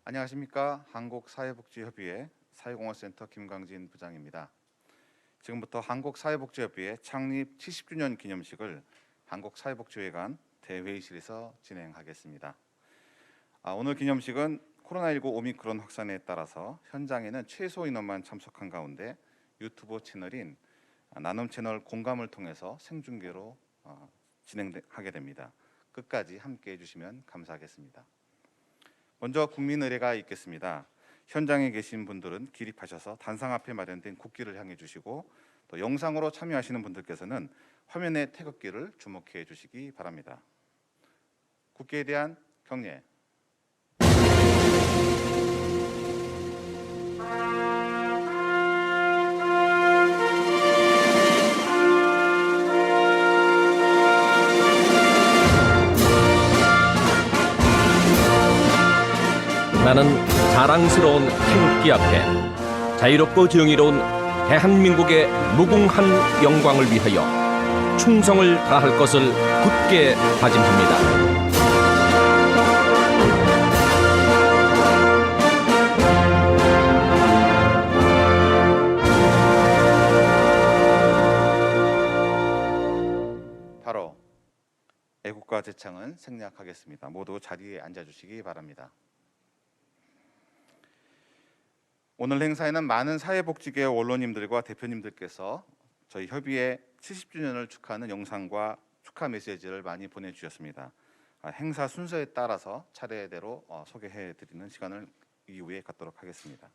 안녕하십니까. 한국사회복지협의회 사회공헌센터 김광진 부장입니다. 지금부터 한국사회복지협의회 창립 70주년 기념식을 한국사회복지회관 대회의실에서 진행하겠습니다. 오늘 기념식은 코로나19 오미크론 확산에 따라서 현장에는 최소 인원만 참석한 가운데 유튜브 채널인 나눔 채널 공감을 통해서 생중계로 진행하게 됩니다. 끝까지 함께해 주시면 감사하겠습니다. 먼저 국민 의례가 있겠습니다. 현장에 계신 분들은 기립하셔서 단상 앞에 마련된 국기를 향해 주시고, 또 영상으로 참여하시는 분들께서는 화면의 태극기를 주목해 주시기 바랍니다. 국기에 대한 경례. 나는 자랑스러운 태극기 앞에 자유롭고 정의로운 대한민국의 무궁한 영광을 위하여 충성을 다할 것을 굳게 다짐합니다. 바로 애국가 제창은 생략하겠습니다. 모두 자리에 앉아주시기 바랍니다. 오늘 행사에는 많은 사회복지계 원로님들과 대표님들께서 저희 협의회 70주년을 축하하는 영상과 축하 메시지를 많이 보내주셨습니다. 행사 순서에 따라서 차례대로 소개해드리는 시간을 이후에 갖도록 하겠습니다.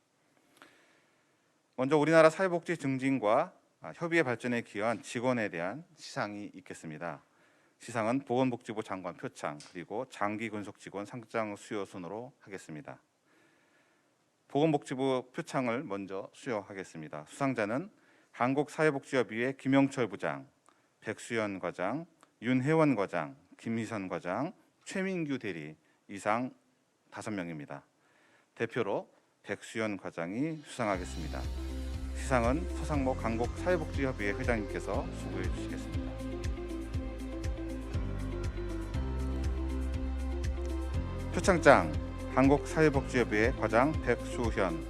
먼저 우리나라 사회복지 증진과 협의회 발전에 기여한 직원에 대한 시상이 있겠습니다. 시상은 보건복지부 장관 표창 그리고 장기 근속 직원 상장 수여 순으로 하겠습니다. 보건복지부 표창을 먼저 수여하겠습니다. 수상자는 한국사회복지협의회 김영철 부장, 백수연 과장, 윤혜원 과장, 김희선 과장, 최민규 대리 이상 5명입니다. 대표로 백수연 과장이 수상하겠습니다. 시상은 서상목 한국사회복지협의회 회장님께서 수고해 주시겠습니다. 표창장 한국사회복지협의회 과장 백수현.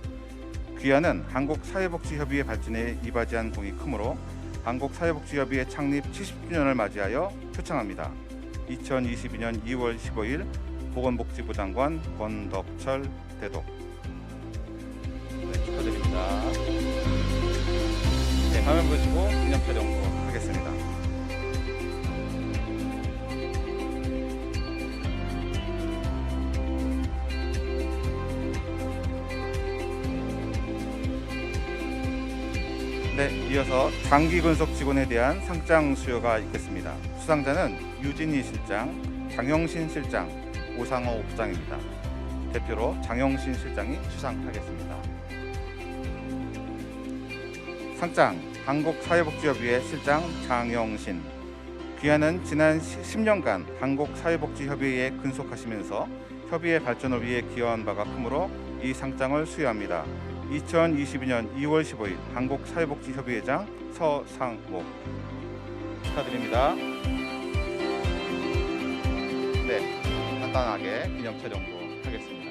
귀하는 한국사회복지협의회 발전에 이바지한 공이 크므로 한국사회복지협의회 창립 70주년을 맞이하여 표창합니다. 2022년 2월 15일 보건복지부 장관 권덕철 대독. 네, 축하드립니다. 네, 화면 보시고 기념 촬영도 하겠습니다. 네, 이어서 장기 근속 직원에 대한 상장 수여가 있겠습니다. 수상자는 유진희 실장, 장영신 실장, 오상호 부장입니다. 대표로 장영신 실장이 수상하겠습니다. 상장 한국사회복지협의회 실장 장영신. 귀하는 지난 10년간 한국사회복지협의회에 근속하시면서 협의회 발전을 위해 기여한 바가 크므로 이 상장을 수여합니다. 2022년 2월 15일 한국사회복지협의회장 서상목. 축하드립니다. 네, 간단하게 기념 촬영도 하겠습니다.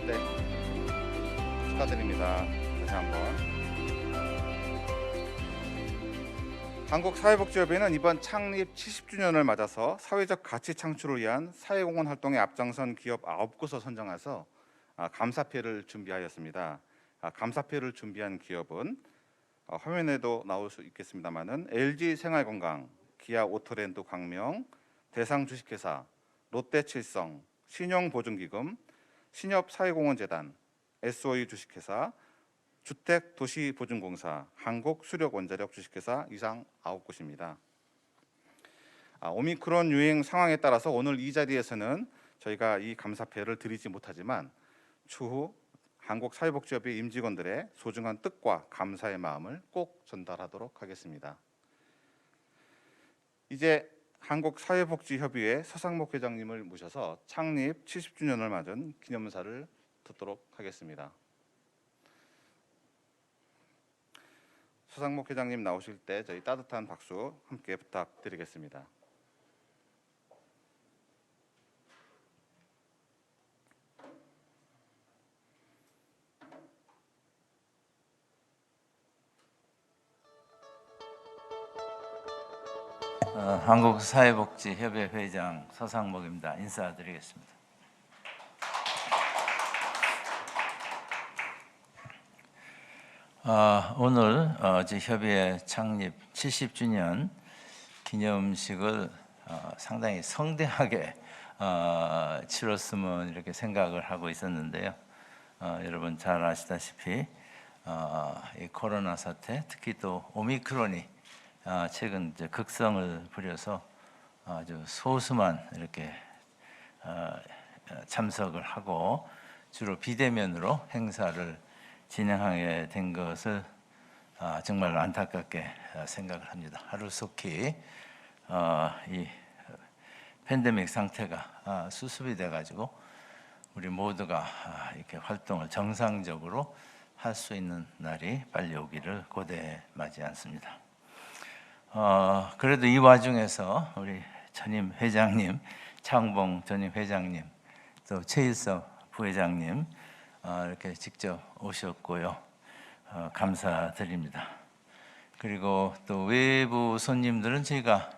네, 축하드립니다. 다시 한번. 한국사회복지협의회는 이번 창립 70주년을 맞아서 사회적 가치 창출을 위한 사회공헌 활동에 앞장선 기업 9곳을 선정해서 감사패를 준비하였습니다. 감사패를 준비한 기업은 화면에도 나올 수 있겠습니다만은 LG생활건강, 기아오토랜드 광명, 대상주식회사, 롯데칠성, 신용보증기금, 신협사회공헌재단, SOE 주식회사, 주택도시보증공사, 한국수력원자력 주식회사 이상 9곳입니다. 오미크론 유행 상황에 따라서 오늘 이 자리에서는 저희가 이 감사패를 드리지 못하지만 추후 한국사회복지협의회 임직원들의 소중한 뜻과 감사의 마음을 꼭 전달하도록 하겠습니다. 이제 한국사회복지협의회 서상목 회장님을 모셔서 창립 70주년을 맞은 기념사를 듣도록 하겠습니다. 서상목 회장님 나오실 때 저희 따뜻한 박수 함께 부탁드리겠습니다. 한국사회복지협의회 회장 서상목입니다. 인사드리겠습니다. 오늘 저희 협의회 창립 70주년 기념식을 상당히 성대하게 치렀으면 이렇게 생각을 하고 있었는데요. 여러분 잘 아시다시피 이 코로나 사태, 특히 또 오미크론이 최근 이제 극성을 부려서 아주 소수만 이렇게 참석을 하고 주로 비대면으로 행사를 진행하게 된 것을 정말 안타깝게 생각을 합니다. 하루속히 이 팬데믹 상태가 수습이 돼가지고 우리 모두가 이렇게 활동을 정상적으로 할 수 있는 날이 빨리 오기를 고대에 맞지 않습니다. 그래도 이 와중에서 우리 전임 회장님, 차홍봉 전임 회장님, 또 최일섭 부회장님 이렇게 직접 오셨고요. 감사드립니다. 그리고 또 외부 손님들은 저희가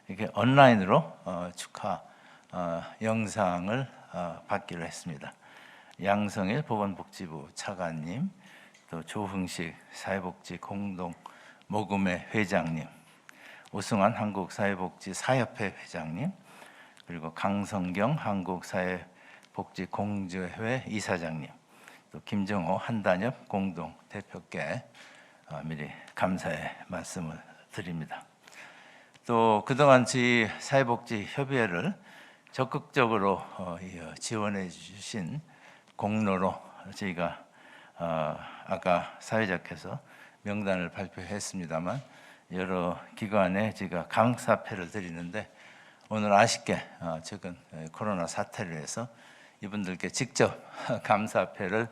이렇게 온라인으로 축하 영상을 받기로 했습니다. 양성일 보건복지부 차관님, 또 조흥식 사회복지 공동 모금회 회장님, 오승환 한국사회복지사협회 회장님, 그리고 강성경 한국사회복지공조회 이사장님, 또 김정호 한단협 공동 대표께 미리 감사의 말씀을 드립니다. 또 그동안 저희 사회복지협의회를 적극적으로 지원해 주신 공로로 저희가 아까 사회자께서 명단을 발표했습니다만 여러 기관에 제가 감사패를 드리는데 오늘 아쉽게 최근 코로나 사태를 해서 이분들께 직접 감사패를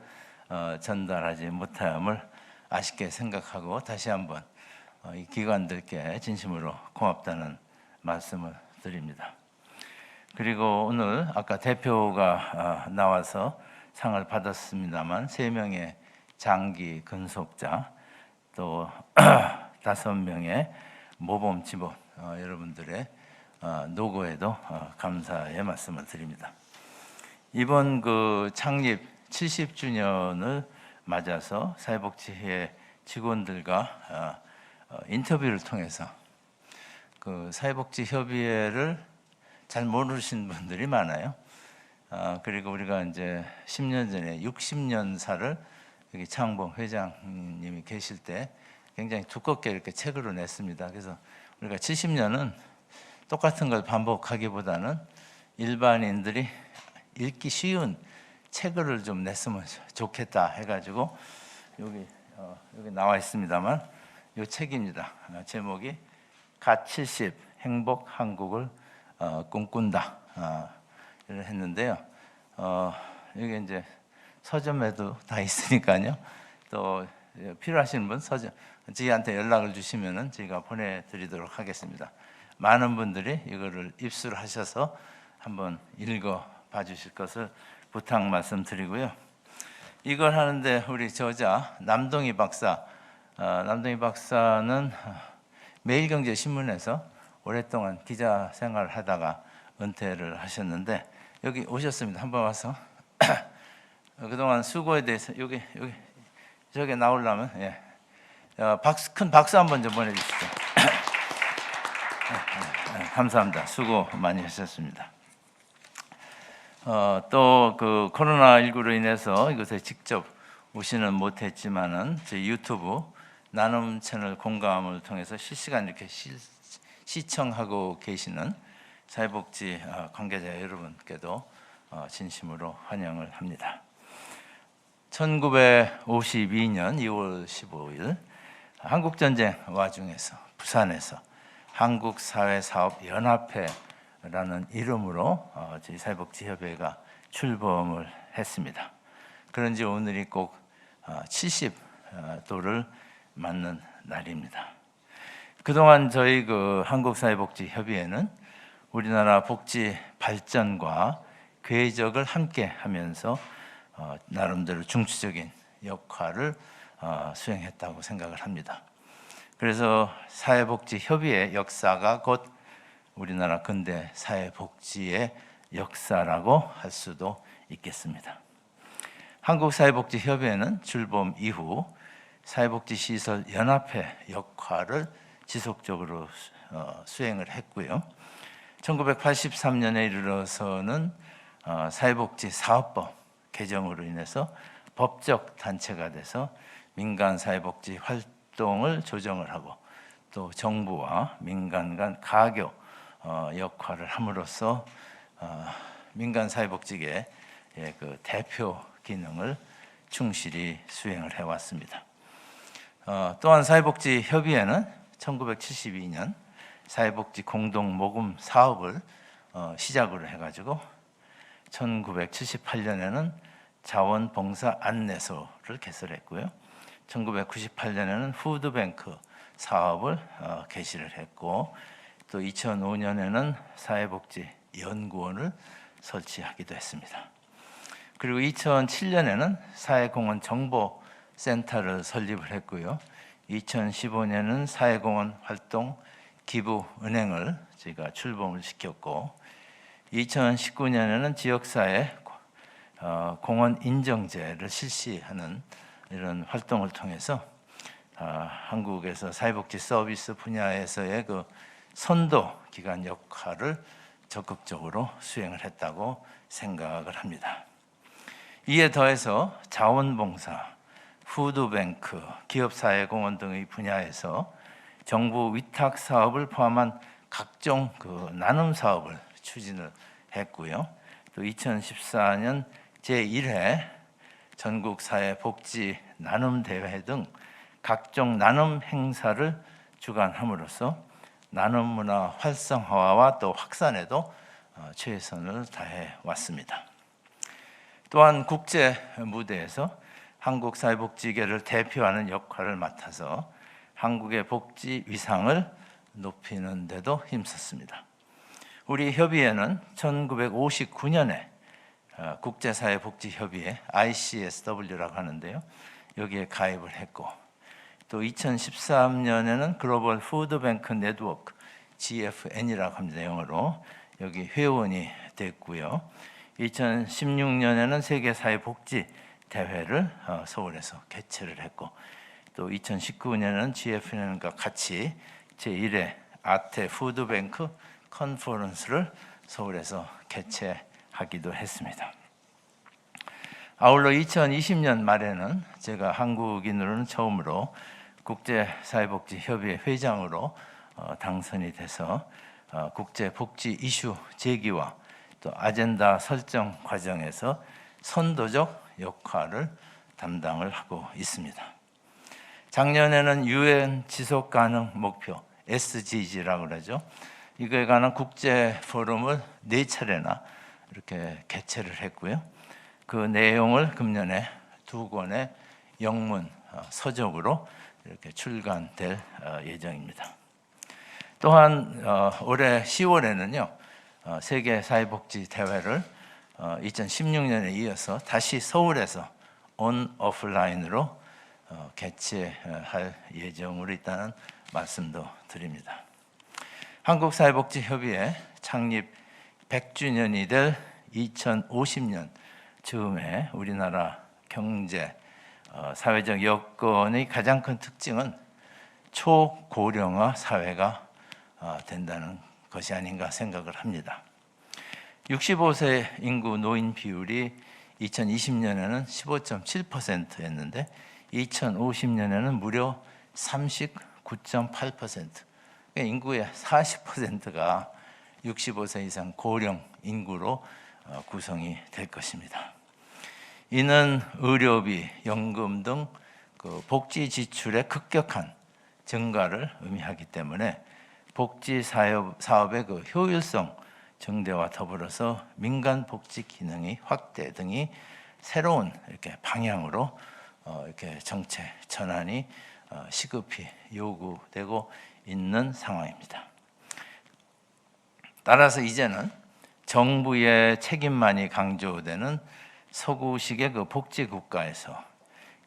전달하지 못함을 아쉽게 생각하고 다시 한번 이 기관들께 진심으로 고맙다는 말씀을 드립니다. 그리고 오늘 아까 대표가 나와서 상을 받았습니다만 3명의 장기 근속자 또 5명의 모범 직원 여러분들의 노고에도 감사의 말씀을 드립니다. 이번 그 창립 70주년을 맞아서 사회복지회 직원들과 인터뷰를 통해서 그 사회복지협의회를 잘 모르신 분들이 많아요. 그리고 우리가 이제 10년 전에 60년사를 여기 차홍봉 회장님이 계실 때 굉장히 두껍게 이렇게 책으로 냈습니다. 그래서 우리가 70년은 똑같은 걸 반복하기보다는 일반인들이 읽기 쉬운 책을 좀 냈으면 좋겠다 해가지고 여기 나와 있습니다만 이 책입니다. 제목이 갓 70 행복 한국을 꿈꾼다 를 했는데요. 여기 이제 서점에도 다 있으니까요. 또 필요하신 분 서점 저희한테 연락을 주시면은 저희가 보내드리도록 하겠습니다. 많은 분들이 이거를 입수를 하셔서 한번 읽어 봐주실 것을 부탁 말씀드리고요. 이걸 하는데 우리 저자 남동희 박사, 남동희 박사는 매일경제신문에서 오랫동안 기자 생활을 하다가 은퇴를 하셨는데 여기 오셨습니다. 한번 와서 그동안 수고에 대해서 여기 저기 나오려면 큰 박수 한번 좀 보내주시죠. 감사합니다. 수고 많이 하셨습니다. 또 그 코로나19로 인해서 이곳에 직접 오시는 못했지만은 저희 유튜브 나눔 채널 공감을 통해서 실시간 이렇게 시청하고 계시는 사회복지 관계자 여러분께도 진심으로 환영을 합니다. 1952년 2월 15일 한국전쟁 와중에서 부산에서 한국사회사업연합회라는 이름으로 저희 사회복지협의회가 출범을 했습니다. 그런지 오늘이 꼭 70도를 맞는 날입니다. 그동안 저희 한국사회복지협의회는 우리나라 복지 발전과 궤적을 함께 하면서 나름대로 중추적인 역할을 수행했다고 생각을 합니다. 그래서 사회복지협의회 역사가 곧 우리나라 근대 사회복지의 역사라고 할 수도 있겠습니다. 한국사회복지협의회는 출범 이후 사회복지시설 연합회 역할을 지속적으로 수행을 했고요. 1983년에 이르러서는 사회복지사업법 개정으로 인해서 법적 단체가 돼서 민간 사회복지 활동을 조정을 하고 또 정부와 민간 간 가교 역할을 함으로써 민간 사회복지계의 그 대표 기능을 충실히 수행을 해왔습니다. 또한 사회복지협의회는 1972년 사회복지 공동모금 사업을 시작으로 해가지고 1978년에는 자원봉사 안내소를 개설했고요. 1998년에는 푸드뱅크 사업을 개시를 했고 또 2005년에는 사회복지연구원을 설치하기도 했습니다. 그리고 2007년에는 사회공헌 정보센터를 설립을 했고요. 2015년에는 사회공헌 활동 기부은행을 저희가 출범을 시켰고 2019년에는 지역사회 공헌 인정제를 실시하는 이런 활동을 통해서 한국에서 사회복지 서비스 분야에서의 그 선도 기관 역할을 적극적으로 수행을 했다고 생각을 합니다. 이에 더해서 자원봉사, 푸드뱅크, 기업사회공헌 등의 분야에서 정부 위탁 사업을 포함한 각종 나눔 사업을 추진을 했고요. 또 2014년 제1회 전국사회복지 나눔대회 등 각종 나눔 행사를 주관함으로써 나눔 문화 활성화와 또 확산에도 최선을 다해 왔습니다. 또한 국제 무대에서 한국 사회복지계를 대표하는 역할을 맡아서 한국의 복지 위상을 높이는 데도 힘썼습니다. 우리 협의회는 1959년에 국제사회복지협의회 ICSW라고 하는데요. 여기에 가입을 했고 또 2013년에는 글로벌 푸드뱅크 네트워크 GFN이라고 합니다. 영어로 여기 회원이 됐고요. 2016년에는 세계사회복지 대회를 서울에서 개최를 했고 또 2019년에는 GFN과 같이 제1회 아태 푸드뱅크 컨퍼런스를 서울에서 개최하기도 했습니다. 아울러 2020년 말에는 제가 한국인으로는 처음으로 국제사회복지협의회 회장으로 당선이 돼서 국제복지 이슈 제기와 또 아젠다 설정 과정에서 선도적 역할을 담당을 하고 있습니다. 작년에는 UN 지속가능 목표 SDG라고 그러죠. 이거에 관한 국제 포럼을 4차례나 이렇게 개최를 했고요. 그 내용을 금년에 2권의 영문 서적으로 이렇게 출간될 예정입니다. 또한 올해 10월에는요. 세계 사회복지 대회를 2016년에 이어서 다시 서울에서 온 오프라인으로 개최할 예정으로 있다는 말씀도 드립니다. 한국사회복지협의회 창립 100주년이 될 2050년 즈음에 우리나라 경제, 사회적 여건의 가장 큰 특징은 초고령화 사회가 된다는 것이 아닌가 생각을 합니다. 65세 인구 노인 비율이 2020년에는 15.7%였는데 2050년에는 무려 39.8%. 인구의 40%가 65세 이상 고령 인구로 구성이 될 것입니다. 이는 의료비, 연금 등 그 복지 지출의 급격한 증가를 의미하기 때문에 복지 사업의 그 효율성 증대와 더불어서 민간 복지 기능의 확대 등이 새로운 이렇게 방향으로 이렇게 정책 전환이 시급히 요구되고 있는 상황입니다. 따라서 이제는 정부의 책임만이 강조되는 서구식의 그 복지 국가에서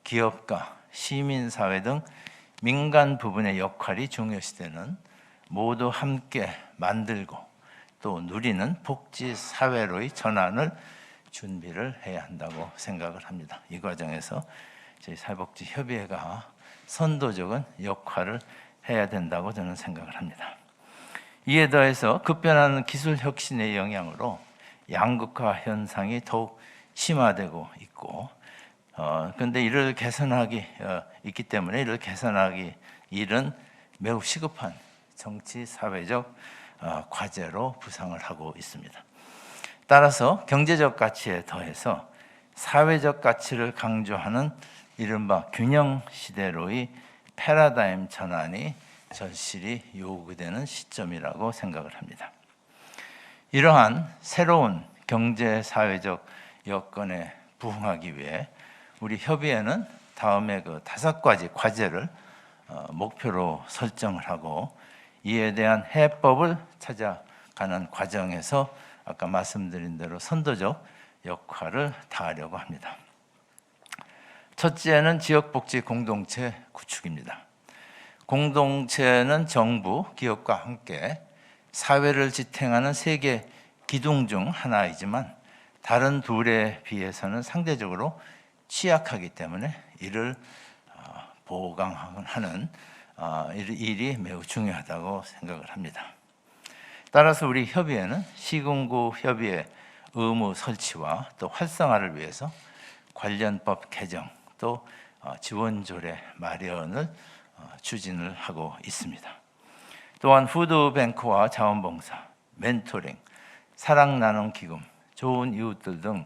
기업가, 시민사회 등 민간 부분의 역할이 중요시되는 모두 함께 만들고 또 누리는 복지 사회로의 전환을 준비를 해야 한다고 생각을 합니다. 이 과정에서 저희 사회복지협의회가 선도적인 역할을 해야 된다고 저는 생각을 합니다. 이에 더해서 급변하는 기술 혁신의 영향으로 양극화 현상이 더욱 심화되고 있고, 그런데 이를 개선하기 있기 때문에 이를 개선하기 일은 매우 시급한 정치 사회적 과제로 부상을 하고 있습니다. 따라서 경제적 가치에 더해서 사회적 가치를 강조하는 이른바 균형 시대로의 패러다임 전환이 절실히 요구되는 시점이라고 생각을 합니다. 이러한 새로운 경제 사회적 여건에 부응하기 위해 우리 협의회는 다음에 그 5가지 과제를 목표로 설정을 하고 이에 대한 해법을 찾아가는 과정에서 아까 말씀드린 대로 선도적 역할을 다하려고 합니다. 첫째는 지역복지 공동체 구축입니다. 공동체는 정부, 기업과 함께 사회를 지탱하는 세계 기둥 중 하나이지만 다른 둘에 비해서는 상대적으로 취약하기 때문에 이를 보강하는 일이 매우 중요하다고 생각을 합니다. 따라서 우리 협의회는 시군구 협의회 의무 설치와 또 활성화를 위해서 관련법 개정 또 지원 조례 마련을 추진을 하고 있습니다. 또한 푸드뱅크와 자원봉사, 멘토링, 사랑 나눔 기금, 좋은 이웃들 등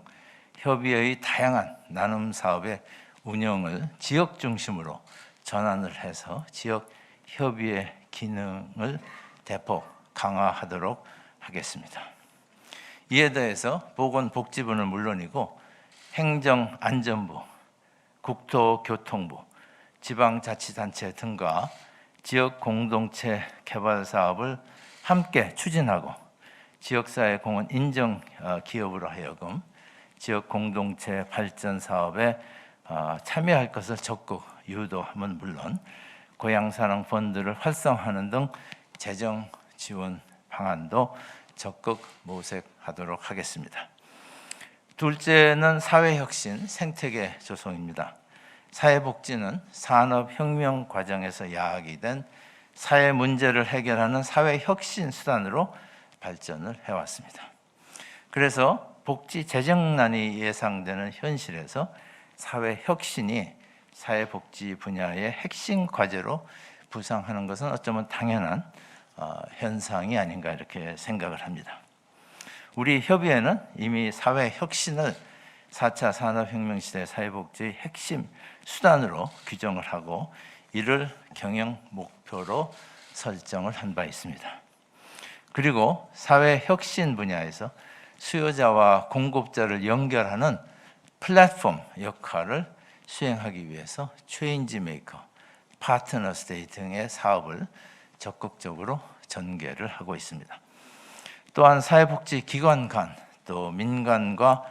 협의회의 다양한 나눔 사업의 운영을 지역 중심으로 전환을 해서 지역 협의회 기능을 대폭 강화하도록 하겠습니다. 이에 대해서 보건복지부는 물론이고 행정안전부, 국토교통부, 지방자치단체 등과 지역 공동체 개발 사업을 함께 추진하고 지역사회 공헌 인정 기업으로 하여금 지역 공동체 발전 사업에 참여할 것을 적극 유도함은 물론 고향사랑 펀드를 활성화하는 등 재정 지원 방안도 적극 모색하도록 하겠습니다. 둘째는 사회혁신, 생태계 조성입니다. 사회복지는 산업혁명 과정에서 야기된 사회 문제를 해결하는 사회혁신 수단으로 발전을 해왔습니다. 그래서 복지 재정난이 예상되는 현실에서 사회혁신이 사회복지 분야의 핵심 과제로 부상하는 것은 어쩌면 당연한 현상이 아닌가 이렇게 생각을 합니다. 우리 협의회는 이미 사회혁신을 4차 산업혁명 시대 사회복지의 핵심 수단으로 규정을 하고 이를 경영 목표로 설정을 한 바 있습니다. 그리고 사회혁신 분야에서 수요자와 공급자를 연결하는 플랫폼 역할을 수행하기 위해서 체인지 메이커, 파트너 스테이 등의 사업을 적극적으로 전개를 하고 있습니다. 또한 사회복지 기관 간 또 민간과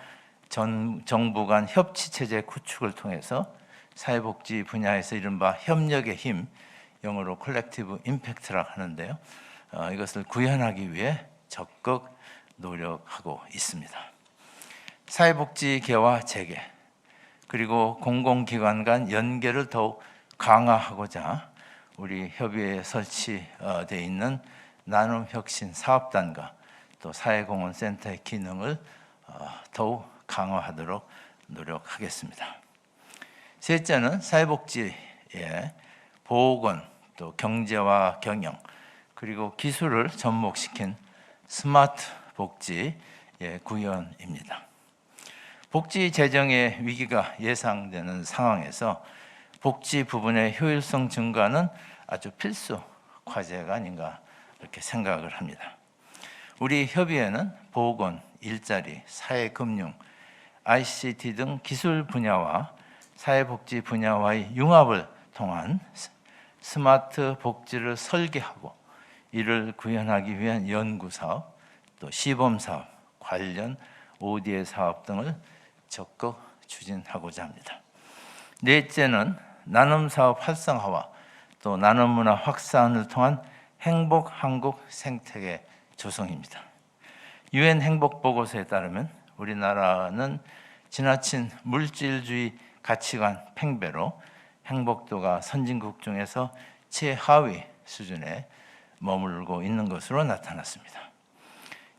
정부 간 협치 체제 구축을 통해서 사회복지 분야에서 이른바 협력의 힘, 영어로 콜렉티브 임팩트라고 하는데요. 이것을 구현하기 위해 적극 노력하고 있습니다. 사회복지 개와 재개 그리고 공공기관 간 연계를 더욱 강화하고자 우리 협의회에 설치되어 있는 나눔혁신 사업단과 또 사회공헌센터의 기능을 더욱 강화하도록 노력하겠습니다. 셋째는 사회복지의 보건, 또 경제와 경영, 그리고 기술을 접목시킨 스마트 복지의 구현입니다. 복지 재정의 위기가 예상되는 상황에서 복지 부분의 효율성 증가는 아주 필수 과제가 아닌가 이렇게 생각을 합니다. 우리 협의회는 보건, 일자리, 사회금융, ICT 등 기술 분야와 사회복지 분야와의 융합을 통한 스마트 복지를 설계하고 이를 구현하기 위한 연구사업, 또 시범사업, 관련 ODA 사업 등을 적극 추진하고자 합니다. 넷째는 나눔사업 활성화와 또 나눔문화 확산을 통한 행복 한국 생태계 조성입니다. UN 행복보고서에 따르면 우리나라는 지나친 물질주의 가치관 팽배로 행복도가 선진국 중에서 최하위 수준에 머물고 있는 것으로 나타났습니다.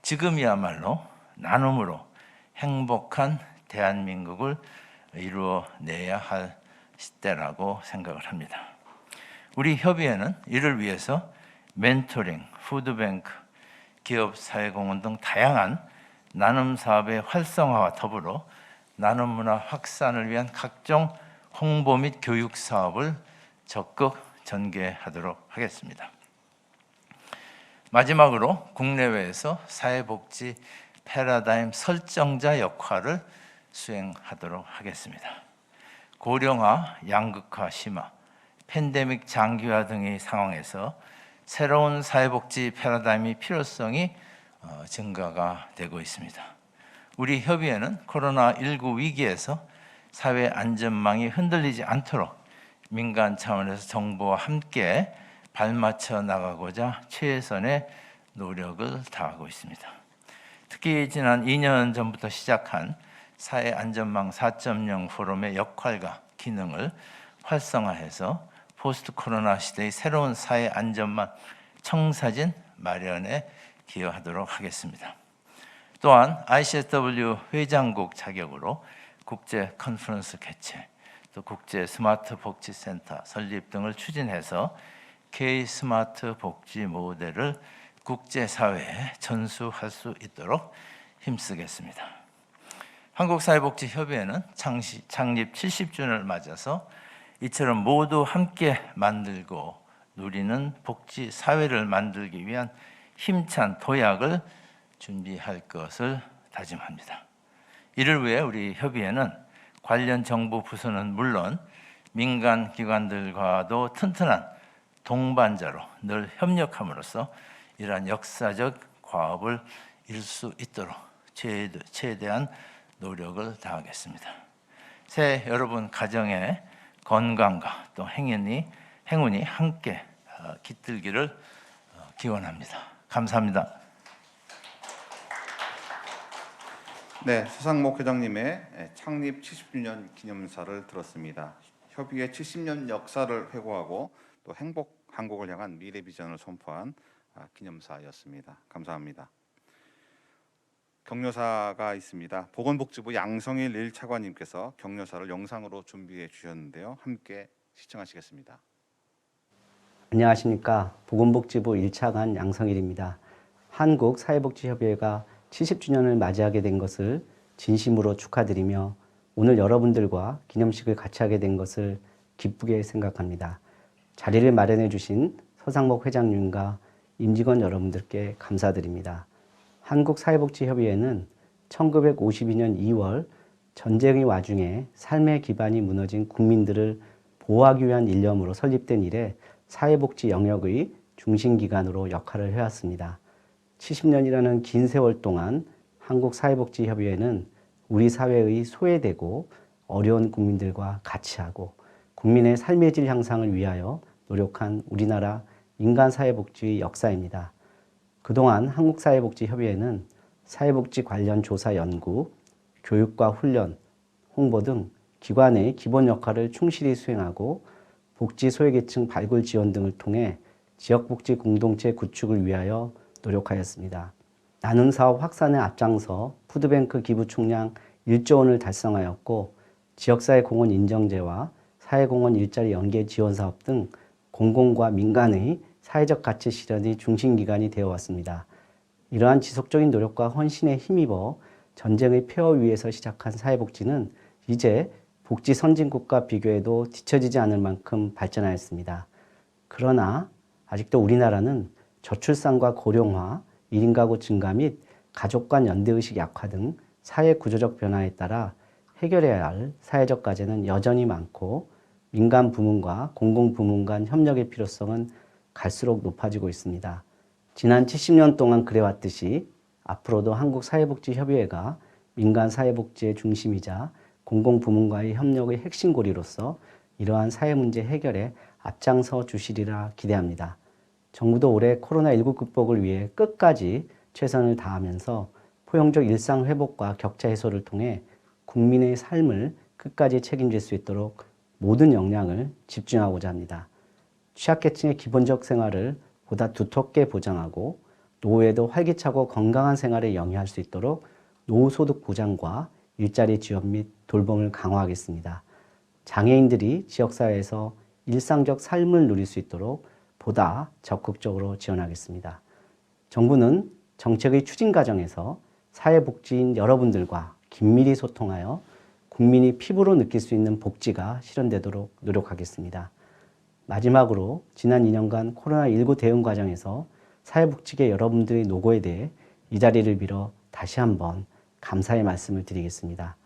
지금이야말로 나눔으로 행복한 대한민국을 이루어내야 할 시대라고 생각을 합니다. 우리 협의회는 이를 위해서 멘토링, 푸드뱅크, 기업사회공헌 등 다양한 나눔 사업의 활성화와 더불어 나눔 문화 확산을 위한 각종 홍보 및 교육 사업을 적극 전개하도록 하겠습니다. 마지막으로 국내외에서 사회복지 패러다임 설정자 역할을 수행하도록 하겠습니다. 고령화, 양극화 심화, 팬데믹 장기화 등의 상황에서 새로운 사회복지 패러다임의 필요성이 증가가 되고 있습니다. 우리 협의회는 코로나19 위기에서 사회 안전망이 흔들리지 않도록 민간 차원에서 정부와 함께 발맞춰 나가고자 최선의 노력을 다하고 있습니다. 특히 지난 2년 전부터 시작한 사회 안전망 4.0 포럼의 역할과 기능을 활성화해서 포스트 코로나 시대의 새로운 사회 안전망 청사진 마련에 기여하도록 하겠습니다. 또한 ICSW 회장국 자격으로 국제 컨퍼런스 개최, 또 국제 스마트 복지 센터 설립 등을 추진해서 K 스마트 복지 모델을 국제사회에 전수할 수 있도록 힘쓰겠습니다. 한국사회복지협의회는 창립 70주년을 맞아서 이처럼 모두 함께 만들고 누리는 복지 사회를 만들기 위한 힘찬 도약을 준비할 것을 다짐합니다. 이를 위해 우리 협의회는 관련 정부 부서는 물론 민간 기관들과도 튼튼한 동반자로 늘 협력함으로써 이러한 역사적 과업을 이룰 수 있도록 최대한 노력을 다하겠습니다. 새해 여러분 가정에 건강과 또 행운이 함께 깃들기를 기원합니다. 감사합니다. 네, 서상목 회장님의 창립 70주년 기념사를 들었습니다. 협의회 70년 역사를 회고하고 또 행복 한국을 향한 미래 비전을 선포한 기념사였습니다. 감사합니다. 격려사가 있습니다. 보건복지부 양성일 1차관님께서 격려사를 영상으로 준비해 주셨는데요. 함께 시청하시겠습니다. 안녕하십니까. 보건복지부 1차관 양성일입니다. 한국사회복지협의회가 70주년을 맞이하게 된 것을 진심으로 축하드리며 오늘 여러분들과 기념식을 같이 하게 된 것을 기쁘게 생각합니다. 자리를 마련해 주신 서상목 회장님과 임직원 여러분들께 감사드립니다. 한국사회복지협의회는 1952년 2월 전쟁의 와중에 삶의 기반이 무너진 국민들을 보호하기 위한 일념으로 설립된 이래 사회복지 영역의 중심기관으로 역할을 해왔습니다. 70년이라는 긴 세월 동안 한국사회복지협의회는 우리 사회의 소외되고 어려운 국민들과 같이 하고 국민의 삶의 질 향상을 위하여 노력한 우리나라 인간사회복지의 역사입니다. 그동안 한국사회복지협의회는 사회복지 관련 조사 연구, 교육과 훈련, 홍보 등 기관의 기본 역할을 충실히 수행하고 복지 소외계층 발굴 지원 등을 통해 지역복지 공동체 구축을 위하여 노력하였습니다. 나눔 사업 확산에 앞장서 푸드뱅크 기부 총량 1조 원을 달성하였고 지역사회 공헌 인정제와 사회공헌 일자리 연계 지원 사업 등 공공과 민간의 사회적 가치 실현의 중심기관이 되어왔습니다. 이러한 지속적인 노력과 헌신에 힘입어 전쟁의 폐허 위에서 시작한 사회복지는 이제 복지 선진국과 비교해도 뒤처지지 않을 만큼 발전하였습니다. 그러나 아직도 우리나라는 저출산과 고령화, 1인 가구 증가 및 가족 간 연대의식 약화 등 사회 구조적 변화에 따라 해결해야 할 사회적 과제는 여전히 많고 민간 부문과 공공 부문 간 협력의 필요성은 갈수록 높아지고 있습니다. 지난 70년 동안 그래왔듯이 앞으로도 한국사회복지협의회가 민간 사회복지의 중심이자 공공부문과의 협력의 핵심 고리로서 이러한 사회 문제 해결에 앞장서 주시리라 기대합니다. 정부도 올해 코로나19 극복을 위해 끝까지 최선을 다하면서 포용적 일상 회복과 격차 해소를 통해 국민의 삶을 끝까지 책임질 수 있도록 모든 역량을 집중하고자 합니다. 취약계층의 기본적 생활을 보다 두텁게 보장하고 노후에도 활기차고 건강한 생활에 영위할 수 있도록 노후소득 보장과 일자리 지원 및 돌봄을 강화하겠습니다. 장애인들이 지역사회에서 일상적 삶을 누릴 수 있도록 보다 적극적으로 지원하겠습니다. 정부는 정책의 추진 과정에서 사회복지인 여러분들과 긴밀히 소통하여 국민이 피부로 느낄 수 있는 복지가 실현되도록 노력하겠습니다. 마지막으로 지난 2년간 코로나19 대응 과정에서 사회복지계 여러분들의 노고에 대해 이 자리를 빌어 다시 한번 감사의 말씀을 드리겠습니다.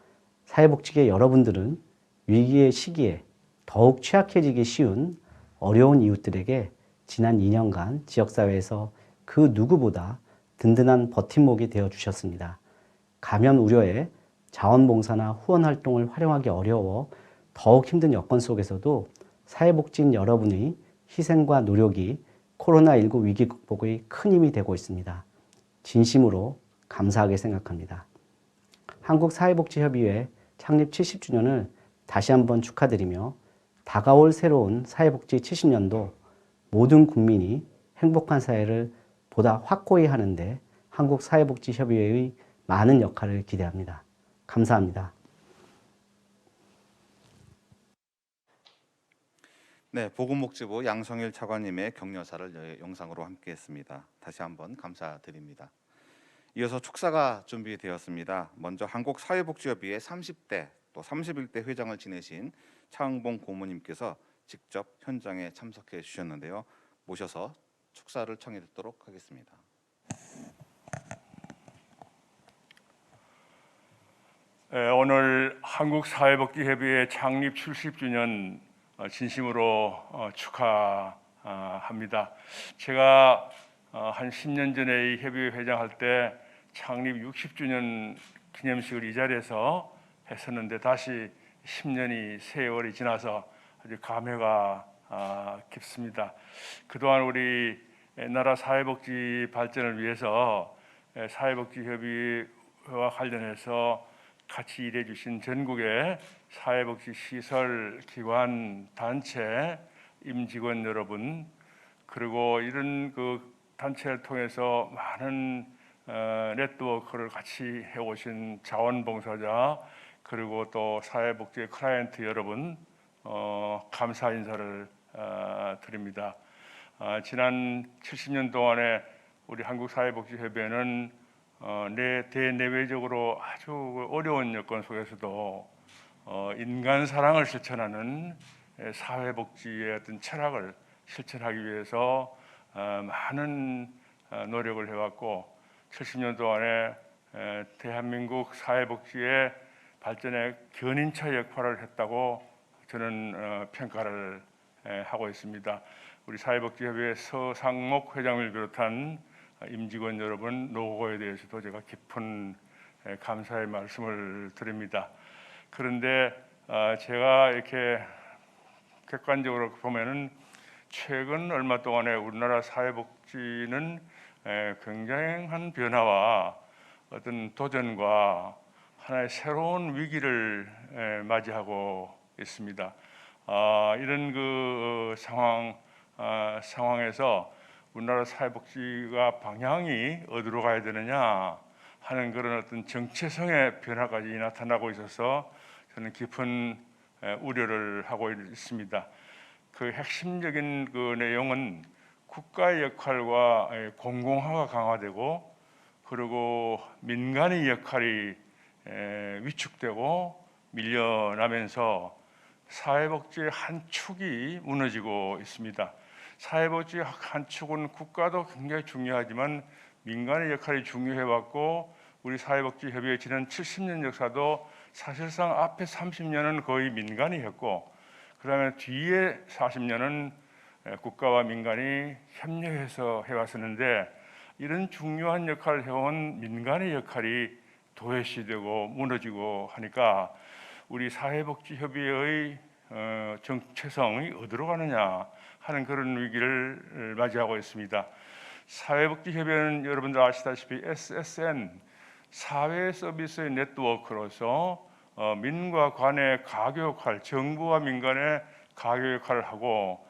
사회복지계 여러분들은 위기의 시기에 더욱 취약해지기 쉬운 어려운 이웃들에게 지난 2년간 지역사회에서 그 누구보다 든든한 버팀목이 되어주셨습니다. 감염 우려에 자원봉사나 후원활동을 활용하기 어려워 더욱 힘든 여건 속에서도 사회복지인 여러분의 희생과 노력이 코로나19 위기 극복의 큰 힘이 되고 있습니다. 진심으로 감사하게 생각합니다. 한국사회복지협의회 창립 70주년을 다시 한번 축하드리며 다가올 새로운 사회복지 70년도 모든 국민이 행복한 사회를 보다 확고히 하는데 한국사회복지협의회의 많은 역할을 기대합니다. 감사합니다. 네, 보건복지부 양성일 차관님의 격려사를 영상으로 함께했습니다. 다시 한번 감사드립니다. 이어서 축사가 준비되었습니다. 먼저 한국사회복지협의회 30대 또 31대 회장을 지내신 차흥봉 고모님께서 직접 현장에 참석해 주셨는데요. 모셔서 축사를 청해 듣도록 하겠습니다. 오늘 한국사회복지협의회 창립 70주년 진심으로 축하합니다. 제가 한 10년 전에 이 협의회 회장할 때 창립 60주년 기념식을 이 자리에서 했었는데 다시 10년이 세월이 지나서 아주 감회가 깊습니다. 그동안 우리 나라 사회복지 발전을 위해서 사회복지협의회와 관련해서 같이 일해 주신 전국의 사회복지 시설, 기관, 단체, 임직원 여러분, 그리고 이런 그 단체를 통해서 많은 네트워크를 같이 해오신 자원봉사자, 그리고 또 사회복지 클라이언트 여러분, 감사 인사를 드립니다. 지난 70년 동안에 우리 한국사회복지협의회는 대내외적으로 아주 어려운 여건 속에서도 인간 사랑을 실천하는 사회복지의 어떤 철학을 실천하기 위해서 많은 노력을 해왔고 70년 동안에 대한민국 사회복지의 발전에 견인차 역할을 했다고 저는 평가를 하고 있습니다. 우리 사회복지협의회 서상목 회장을 비롯한 임직원 여러분 노고에 대해서도 제가 깊은 감사의 말씀을 드립니다. 그런데 제가 이렇게 객관적으로 보면은 최근 얼마 동안에 우리나라 사회복지는 굉장한 변화와 어떤 도전과 하나의 새로운 위기를 맞이하고 있습니다. 이런 그 상황에서 우리나라 사회복지가 방향이 어디로 가야 되느냐 하는 그런 어떤 정체성의 변화까지 나타나고 있어서 저는 깊은 우려를 하고 있습니다. 그 핵심적인 그 내용은 국가의 역할과 공공화가 강화되고 그리고 민간의 역할이 위축되고 밀려나면서 사회복지의 한 축이 무너지고 있습니다. 사회복지 한 축은 국가도 굉장히 중요하지만 민간의 역할이 중요해왔고 우리 사회복지협의회 지난 70년 역사도 사실상 앞에 30년은 거의 민간이 했고 그다음에 뒤에 40년은 국가와 민간이 협력해서 해왔었는데 이런 중요한 역할을 해온 민간의 역할이 도외시되고 무너지고 하니까 우리 사회복지협의회의 정체성이 어디로 가느냐 하는 그런 위기를 맞이하고 있습니다. 사회복지협의회는 여러분들 아시다시피 SSN 사회 서비스의 네트워크로서 민과 관의 가교 역할, 정부와 민간의 가교 역할을 하고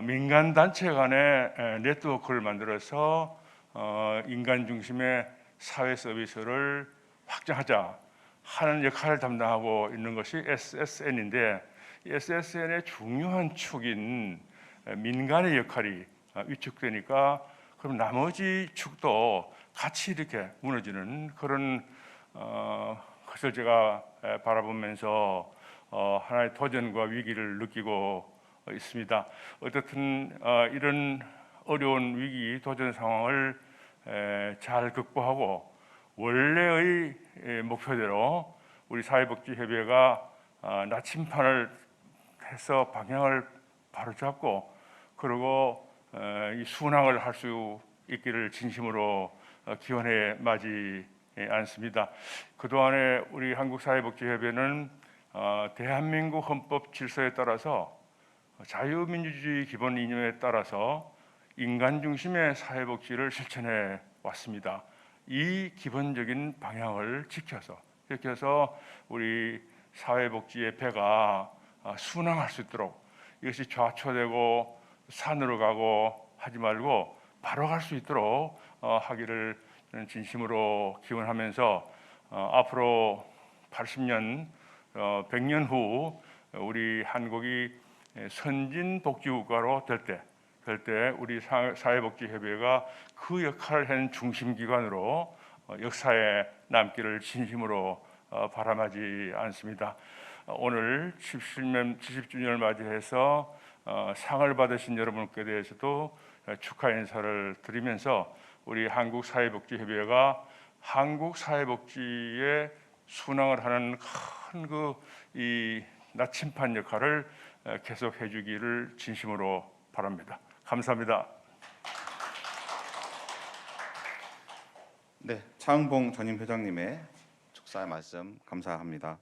민간 단체 간의 네트워크를 만들어서 인간 중심의 사회 서비스를 확장하자 하는 역할을 담당하고 있는 것이 SSN인데 SSN의 중요한 축인 민간의 역할이 위축되니까 그럼 나머지 축도 같이 이렇게 무너지는 그런 것을 제가 바라보면서 하나의 도전과 위기를 느끼고 있습니다. 어떻든 이런 어려운 위기 도전 상황을 잘 극복하고 원래의 목표대로 우리 사회복지협의회가 나침판을 해서 방향을 바로잡고 그리고 이 순항을 할 수 있기를 진심으로 기원해 마지 않습니다. 그동안에 우리 한국사회복지협의회는 대한민국 헌법 질서에 따라서 자유민주주의 기본 이념에 따라서 인간 중심의 사회복지를 실천해 왔습니다. 이 기본적인 방향을 지켜서 이렇게 해서 우리 사회복지의 배가 순항할 수 있도록 이것이 좌초되고 산으로 가고 하지 말고 바로 갈 수 있도록 하기를 진심으로 기원하면서 앞으로 80년, 100년 후 우리 한국이 선진 복지국가로 될 때 우리 사회복지협의회가 그 역할을 한 중심기관으로 역사에 남기를 진심으로 바람하지 않습니다. 오늘 70주년을 맞이해서 상을 받으신 여러분께 대해서도 축하 인사를 드리면서 우리 한국사회복지협의회가 한국 사회복지에 순항을 하는 큰 이 나침판 역할을 계속해 주기를 진심으로 바랍니다. 감사합니다. 네, 차은봉 전임 회장님의 축사 말씀 감사합니다.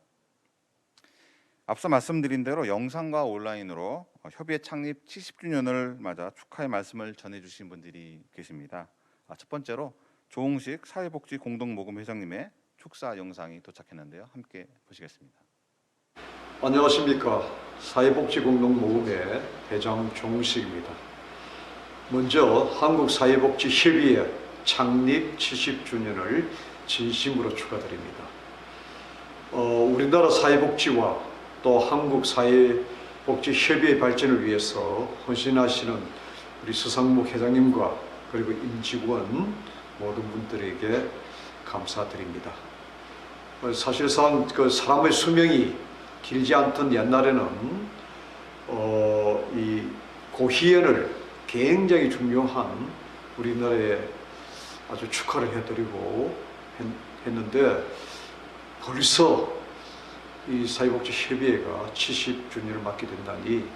앞서 말씀드린 대로 영상과 온라인으로 협의회 창립 70주년을 맞아 축하의 말씀을 전해주신 분들이 계십니다. 첫 번째로 조홍식 사회복지 공동모금 회장님의 축사 영상이 도착했는데요. 함께 보시겠습니다. 안녕하십니까. 사회복지공동모금회 회장 조홍식입니다. 먼저 한국사회복지협의회 창립 70주년을 진심으로 축하드립니다. 우리나라 사회복지와 또 한국사회복지협의회 발전을 위해서 헌신하시는 우리 서상무 회장님과 그리고 임직원 모든 분들에게 감사드립니다. 사실상 그 사람의 수명이 길지 않던 옛날에는 이 고희연을 굉장히 중요한 우리나라에 아주 축하를 해드리고 했는데 벌써 이 사회복지협의회가 70주년을 맞게 된다니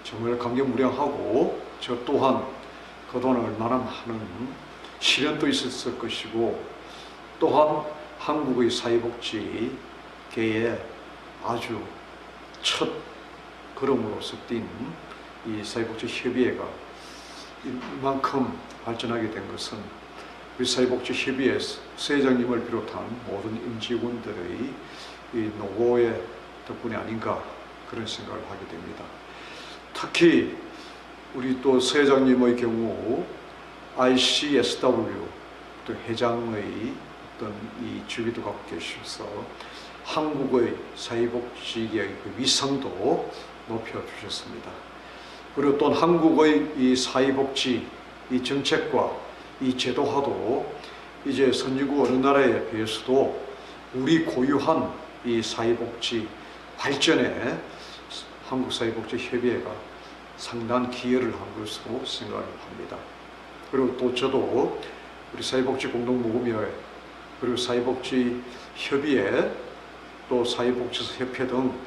정말 감개무량하고 저 또한 그동안 얼마나 많은 시련도 있었을 것이고 또한 한국의 사회복지계에 아주 첫 걸음으로서 뛴 이 사회복지협의회가 이만큼 발전하게 된 것은 우리 사회복지협의회 서회장님을 비롯한 모든 임직원들의 이 노고의 덕분이 아닌가 그런 생각을 하게 됩니다. 특히 우리 또 서회장님의 경우 ICSW 또 회장의 어떤 이 주기도 갖고 계셔서 한국의 사회복지계의 그 위상도 높여주셨습니다. 그리고 또 한국의 이 사회복지 이 정책과 이 제도화도 이제 선진국 어느 나라에 비해서도 우리 고유한 이 사회복지 발전에 한국사회복지협의회가 상당한 기여를 한 것으로 생각을 합니다. 그리고 또 저도 우리 사회복지공동모금회 그리고 사회복지협의회 또 사회복지협회 등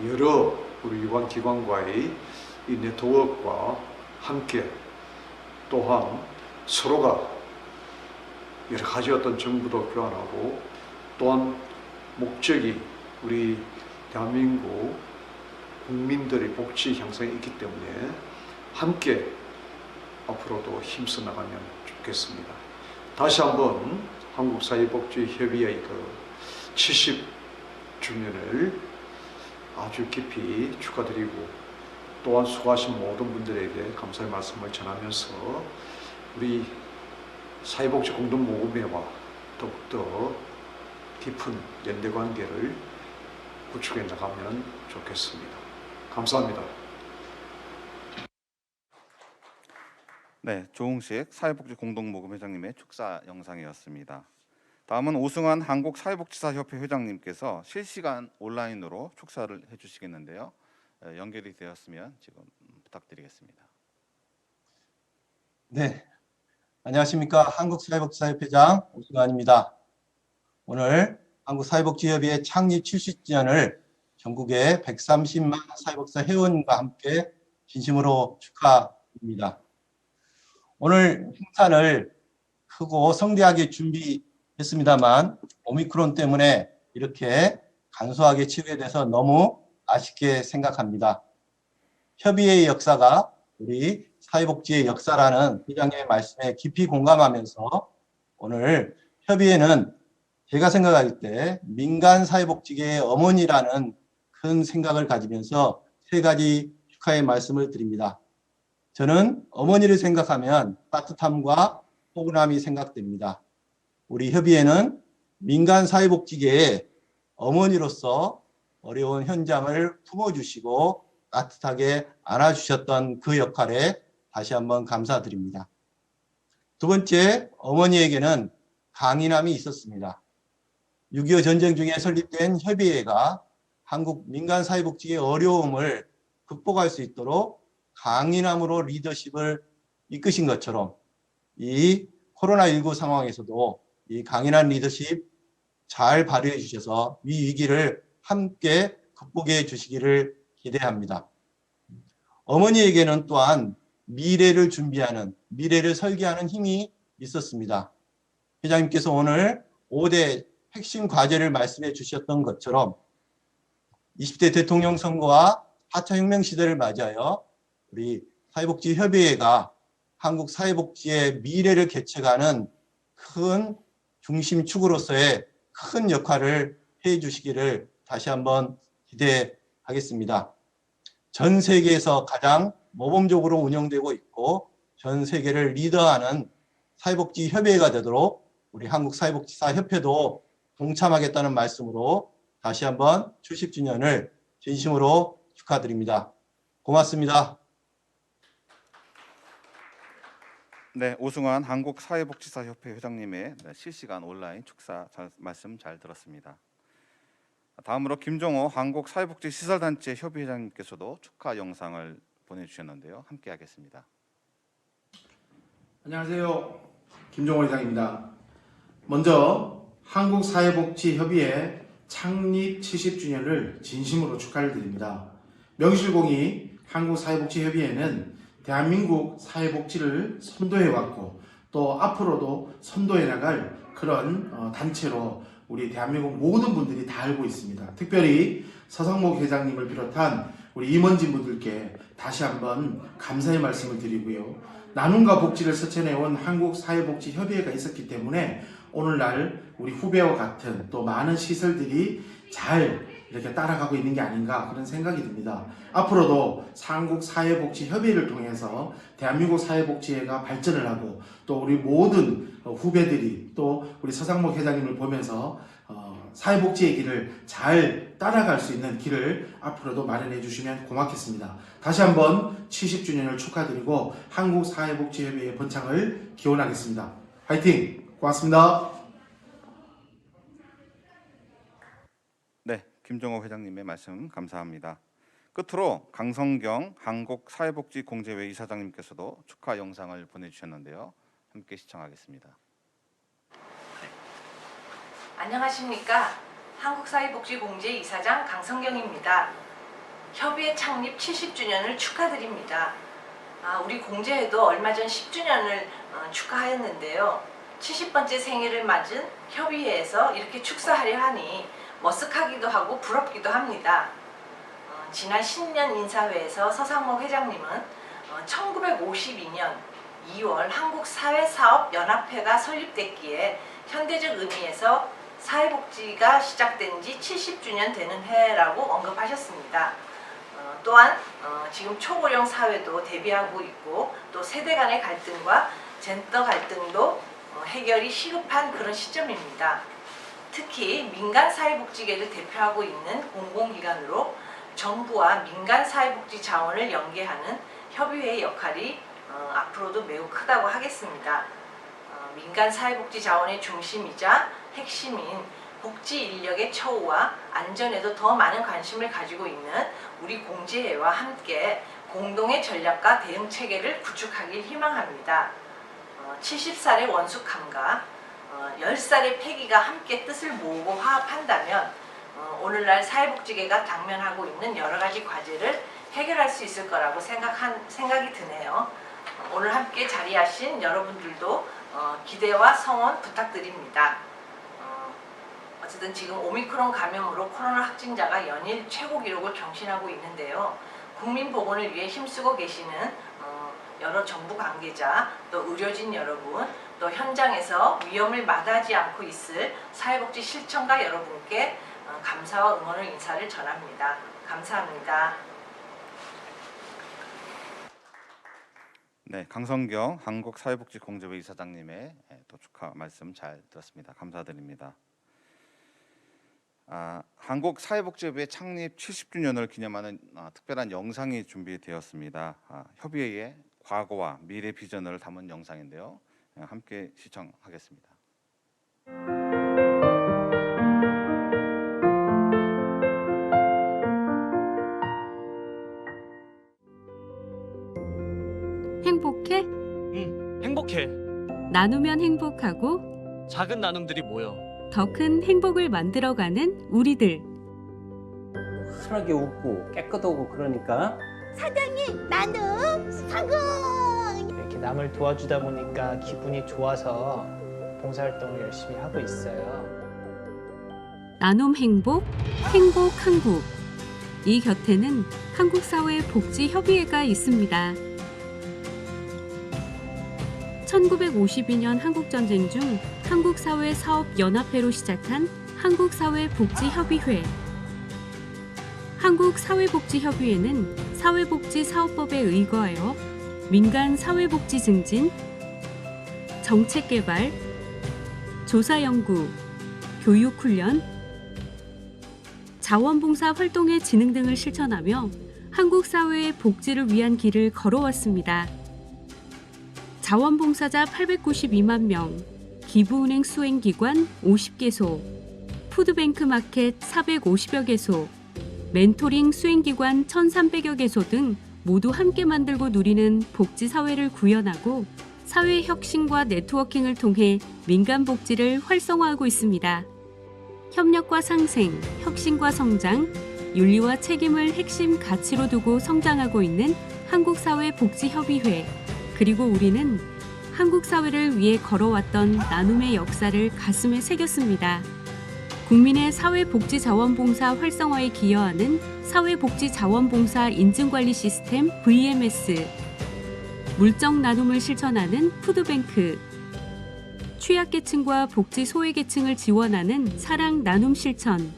여러 우리 유관기관과의 이 네트워크와 함께 또한 서로가 여러 가지 어떤 정보도 교환하고 또한 목적이 우리 대한민국 국민들의 복지 향상에 있기 때문에 함께 앞으로도 힘써 나가면 좋겠습니다. 다시 한번 한국사회복지협의회 그 70주년을 아주 깊이 축하드리고 또한 수고하신 모든 분들에게 감사의 말씀을 전하면서 우리 사회복지공동모금회와 더욱더 깊은 연대관계를 구축해 나가면 좋겠습니다. 감사합니다. 네, 조홍식 사회복지공동모금 회장님의 축사 영상이었습니다. 다음은 오승환 한국사회복지사협회 회장님께서 실시간 온라인으로 축사를 해주시겠는데요. 연결이 되었으면 지금 부탁드리겠습니다. 네, 안녕하십니까. 한국사회복지사협회장 오승환입니다. 오늘 한국사회복지협의회 창립 70주년을 전국의 130만 사회복지사 회원과 함께 진심으로 축하드립니다. 오늘 행사를 크고 성대하게 준비했습니다만 오미크론 때문에 이렇게 간소하게 치르게 돼서 너무 아쉽게 생각합니다. 협의회의 역사가 우리 사회복지의 역사라는 회장님의 말씀에 깊이 공감하면서 오늘 협의회는 제가 생각할 때 민간 사회복지계의 어머니라는 큰 생각을 가지면서 세 가지 축하의 말씀을 드립니다. 저는 어머니를 생각하면 따뜻함과 포근함이 생각됩니다. 우리 협의회는 민간 사회복지계의 어머니로서 어려운 현장을 품어주시고 따뜻하게 안아주셨던 그 역할에 다시 한번 감사드립니다. 두 번째, 어머니에게는 강인함이 있었습니다. 6.25 전쟁 중에 설립된 협의회가 한국 민간 사회복지의 어려움을 극복할 수 있도록 강인함으로 리더십을 이끄신 것처럼 이 코로나19 상황에서도 이 강인한 리더십 잘 발휘해 주셔서 이 위기를 함께 극복해 주시기를 기대합니다. 어머니에게는 또한 미래를 준비하는, 미래를 설계하는 힘이 있었습니다. 회장님께서 오늘 5대 핵심 과제를 말씀해 주셨던 것처럼 20대 대통령 선거와 4차 혁명 시대를 맞이하여 우리 사회복지협의회가 한국 사회복지의 미래를 개척하는 큰 중심축으로서의 큰 역할을 해 주시기를 다시 한번 기대하겠습니다. 전 세계에서 가장 모범적으로 운영되고 있고 전 세계를 리더하는 사회복지협의회가 되도록 우리 한국사회복지사협회도 동참하겠다는 말씀으로 다시 한번 70주년을 진심으로 축하드립니다. 고맙습니다. 네, 오승환 한국사회복지사협회 회장님의 실시간 온라인 축사 말씀 잘 들었습니다. 다음으로 김종호 한국사회복지시설단체 협의회장님께서도 축하 영상을 보내주셨는데요. 함께 하겠습니다. 안녕하세요. 김종호 회장입니다. 먼저 한국사회복지협의회 창립 70주년을 진심으로 축하를 드립니다. 명실공히 한국사회복지협의회는 대한민국 사회복지를 선도해왔고 또 앞으로도 선도해 나갈 그런 단체로 우리 대한민국 모든 분들이 다 알고 있습니다. 특별히 서성목 회장님을 비롯한 우리 임원진 분들께 다시 한번 감사의 말씀을 드리고요. 나눔과 복지를 실천해온 한국사회복지협의회가 있었기 때문에 오늘날 우리 후배와 같은 또 많은 시설들이 잘 이렇게 따라가고 있는 게 아닌가 그런 생각이 듭니다. 앞으로도 한국사회복지협의회를 통해서 대한민국 사회복지회가 발전을 하고 또 우리 모든 후배들이 또 우리 서상목 회장님을 보면서 사회복지의 길을 잘 따라갈 수 있는 길을 앞으로도 마련해 주시면 고맙겠습니다. 다시 한번 70주년을 축하드리고 한국사회복지협의회 번창을 기원하겠습니다. 화이팅! 고맙습니다. 네, 김종호 회장님의 말씀 감사합니다. 끝으로 강성경 한국사회복지공제회 이사장님께서도 축하 영상을 보내주셨는데요. 함께 시청하겠습니다. 안녕하십니까. 한국사회복지공제 이사장 강성경입니다. 협의회 창립 70주년을 축하드립니다. 우리 공제회도 얼마 전 10주년을 축하하였는데요. 70번째 생일을 맞은 협의회에서 이렇게 축사하려 하니 머쓱하기도 하고 부럽기도 합니다. 지난 신년 인사회에서 서상목 회장님은 1952년 2월 한국사회사업연합회가 설립됐기에 현대적 의미에서 사회복지가 시작된 지 70주년 되는 해라고 언급하셨습니다. 또한 지금 초고령 사회도 대비하고 있고 또 세대 간의 갈등과 젠더 갈등도 해결이 시급한 그런 시점입니다. 특히 민간 사회복지계를 대표하고 있는 공공기관으로 정부와 민간 사회복지 자원을 연계하는 협의회의 역할이 앞으로도 매우 크다고 하겠습니다. 민간 사회복지 자원의 중심이자 핵심인 복지 인력의 처우와 안전에도 더 많은 관심을 가지고 있는 우리 공제회와 함께 공동의 전략과 대응 체계를 구축하길 희망합니다. 70살의 원숙함과 10살의 패기가 함께 뜻을 모으고 화합한다면 오늘날 사회복지계가 당면하고 있는 여러 가지 과제를 해결할 수 있을 거라고 생각이 드네요. 오늘 함께 자리하신 여러분들도 기대와 성원 부탁드립니다. 어쨌든 지금 오미크론 감염으로 코로나 확진자가 연일 최고 기록을 경신하고 있는데요. 국민 보건을 위해 힘쓰고 계시는 여러 정부 관계자, 또 의료진 여러분, 또 현장에서 위험을 마다하지 않고 있을 사회복지 실천가 여러분께 감사와 응원의 인사를 전합니다. 감사합니다. 네, 강성경 한국사회복지공제회 이사장님의 또 축하 말씀 잘 들었습니다. 감사드립니다. 한국사회복지협의회 창립 70주년을 기념하는 특별한 영상이 준비되었습니다. 협의회의 과거와 미래 비전을 담은 영상인데요. 함께 시청하겠습니다. 행복해? 응, 행복해. 나누면 행복하고 작은 나눔들이 모여 더 큰 행복을 만들어가는 우리들. 환하게 웃고 깨끗하고 그러니까 사장님 나눔 성공! 이렇게 남을 도와주다 보니까 기분이 좋아서 봉사활동을 열심히 하고 있어요. 나눔 행복, 행복 한국. 이 곁에는 한국사회복지협의회가 있습니다. 1952년 한국전쟁 중 한국사회사업연합회로 시작한 한국사회복지협의회. 한국사회복지협의회는 사회복지사업법에 의거하여 민간 사회복지 증진, 정책개발, 조사연구, 교육훈련, 자원봉사 활동의 진흥 등을 실천하며 한국 사회의 복지를 위한 길을 걸어왔습니다. 자원봉사자 892만 명, 기부은행 수행기관 50개소, 푸드뱅크 마켓 450여 개소, 멘토링 수행기관 1,300여 개소 등 모두 함께 만들고 누리는 복지사회를 구현하고 사회 혁신과 네트워킹을 통해 민간 복지를 활성화하고 있습니다. 협력과 상생, 혁신과 성장, 윤리와 책임을 핵심 가치로 두고 성장하고 있는 한국사회복지협의회. 그리고 우리는 한국 사회를 위해 걸어왔던 나눔의 역사를 가슴에 새겼습니다. 국민의 사회복지자원봉사 활성화에 기여하는 사회복지자원봉사 인증관리 시스템 VMS, 물적 나눔을 실천하는 푸드뱅크, 취약계층과 복지 소외계층을 지원하는 사랑 나눔 실천,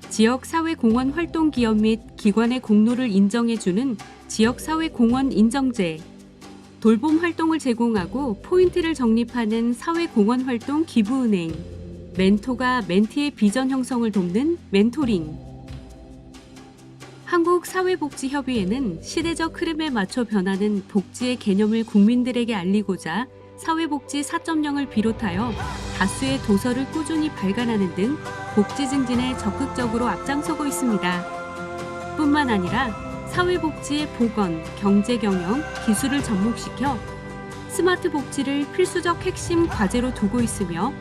지역사회공헌 활동기업 및 기관의 공로를 인정해주는 지역사회공헌 인정제, 돌봄 활동을 제공하고 포인트를 적립하는 사회공헌활동 기부은행, 멘토가 멘티의 비전 형성을 돕는 멘토링. 한국사회복지협의회는 시대적 흐름에 맞춰 변하는 복지의 개념을 국민들에게 알리고자 사회복지 4.0을 비롯하여 다수의 도서를 꾸준히 발간하는 등 복지 증진에 적극적으로 앞장서고 있습니다. 뿐만 아니라 사회복지의 보건, 경제경영, 기술을 접목시켜 스마트 복지를 필수적 핵심 과제로 두고 있으며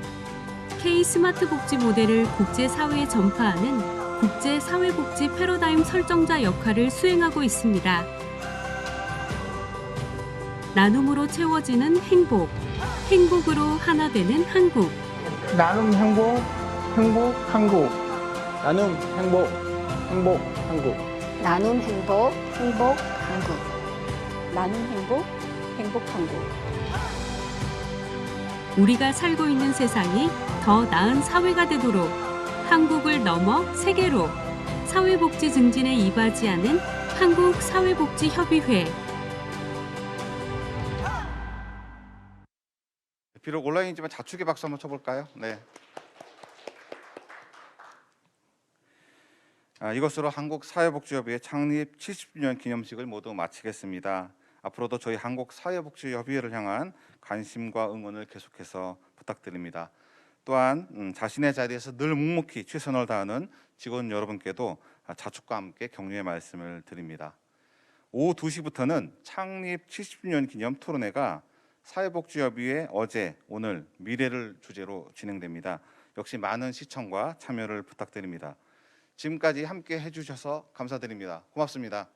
K 스마트 복지 모델을 국제사회에 전파하는 국제사회복지 패러다임 설정자 역할을 수행하고 있습니다. 나눔으로 채워지는 행복, 행복으로 하나 되는 한국. 나눔 행복, 행복 한국. 나눔 행복, 행복 한국. 나눔 행복, 행복 한국. 나눔 행복, 행복 한국. 우리가 살고 있는 세상이 더 나은 사회가 되도록 한국을 넘어 세계로 사회복지 증진에 이바지하는 한국사회복지협의회. 비록 온라인이지만 자축의 박수 한번 쳐볼까요? 네. 이것으로 한국사회복지협의회 창립 70주년 기념식을 모두 마치겠습니다. 앞으로도 저희 한국사회복지협의회를 향한 관심과 응원을 계속해서 부탁드립니다. 또한 자신의 자리에서 늘 묵묵히 최선을 다하는 직원 여러분께도 자축과 함께 격려의 말씀을 드립니다. 오후 2시부터는 창립 70주년 기념 토론회가 사회복지협의회 어제, 오늘, 미래를 주제로 진행됩니다. 역시 많은 시청과 참여를 부탁드립니다. 지금까지 함께 해주셔서 감사드립니다. 고맙습니다.